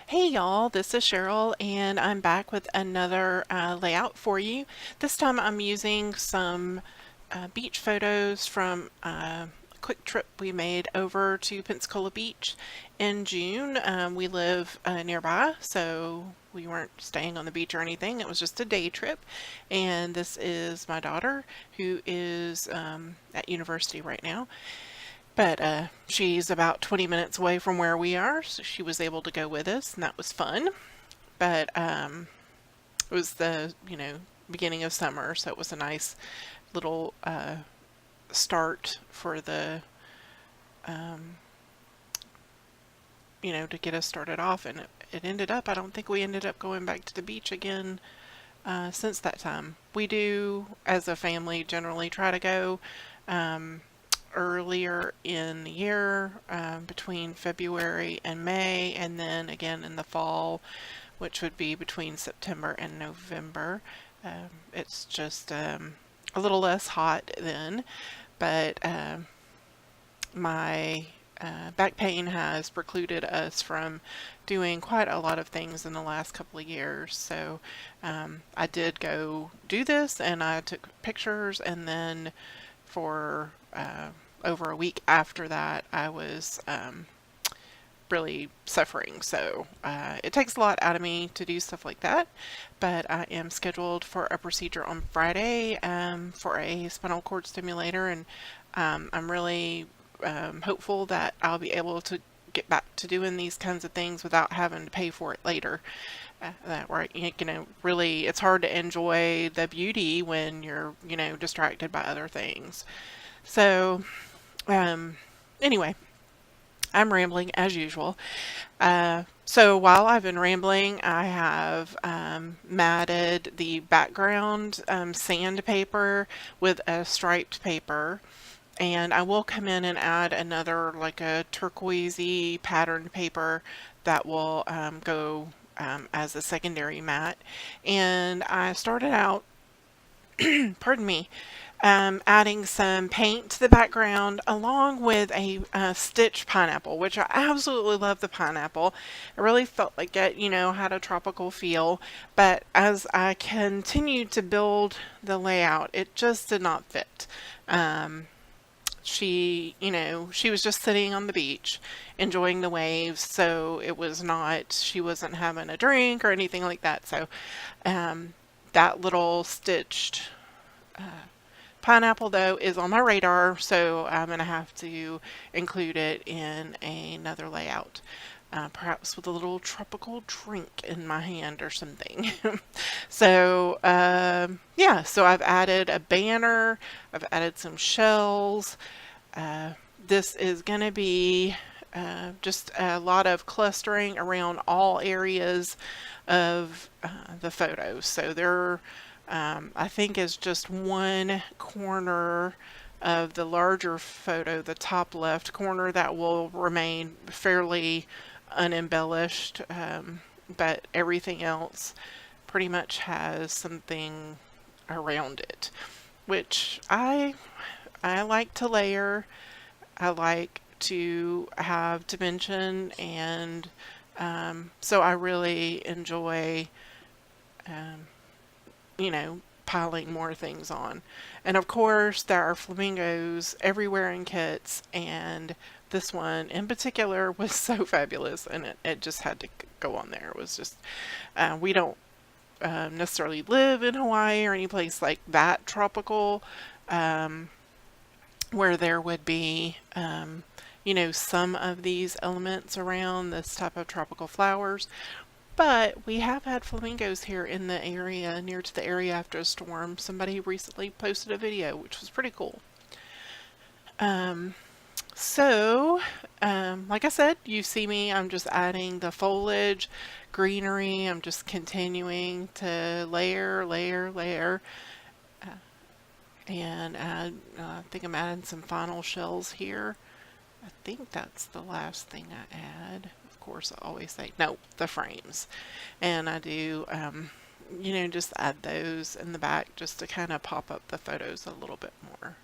Hey y'all, this is Cheryl and I'm back with another layout for you. This time I'm using some beach photos from a quick trip we made over to Pensacola Beach in June. We live nearby, so we weren't staying on the beach or anything. It was just a day trip. And this is my daughter who is at university right now. But she's about 20 minutes away from where we are, so she was able to go with us, and that was fun. But it was the, beginning of summer, so it was a nice little start for the, to get us started off. And it ended up, I don't think we ended up going back to the beach again since that time. We do, as a family, generally try to go earlier in the year, between February and May, and then again in the fall, which would be between September and November. It's just a little less hot then, but my back pain has precluded us from doing quite a lot of things in the last couple of years. So I did go do this and I took pictures, and then for over a week after that I was really suffering. So it takes a lot out of me to do stuff like that, but I am scheduled for a procedure on Friday for a spinal cord stimulator, and I'm really hopeful that I'll be able to get back to doing these kinds of things without having to pay for it later. That where really it's hard to enjoy the beauty when you're distracted by other things. So anyway, I'm rambling as usual. So while I've been rambling, I have matted the background sandpaper with a striped paper, and I will come in and add another, like a turquoisey patterned paper that will go as a secondary mat. And I started out, pardon me, adding some paint to the background along with a stitch pineapple, which I absolutely love the pineapple. I really felt like it, had a tropical feel, but as I continued to build the layout, it just did not fit. She was just sitting on the beach enjoying the waves, so it was not, she wasn't having a drink or anything like that. So that little stitched pineapple though is on my radar, so I'm going to have to include it in another layout. Perhaps with a little tropical drink in my hand or something. So yeah, so I've added a banner, I've added some shells. This is going to be just a lot of clustering around all areas of the photos. So there, I think, is just one corner of the larger photo, the top left corner, that will remain fairly unembellished, but everything else pretty much has something around it, which I like to layer. I like to have dimension, and so I really enjoy piling more things on. And of course there are flamingos everywhere in kits, and this one in particular was so fabulous, and it just had to go on there. It was just, we don't necessarily live in Hawaii or any place like that tropical, where there would be some of these elements around, this type of tropical flowers. But we have had flamingos here in the area, near to the area after a storm. Somebody recently posted a video, which was pretty cool. So, like I said, you see me, I'm just adding the foliage, greenery. I'm just continuing to layer, layer, layer. And add, I think I'm adding some final shells here. I think that's the last thing I add. Of course, I always say, no, the frames. And I do, just add those in the back just to kind of pop up the photos a little bit more.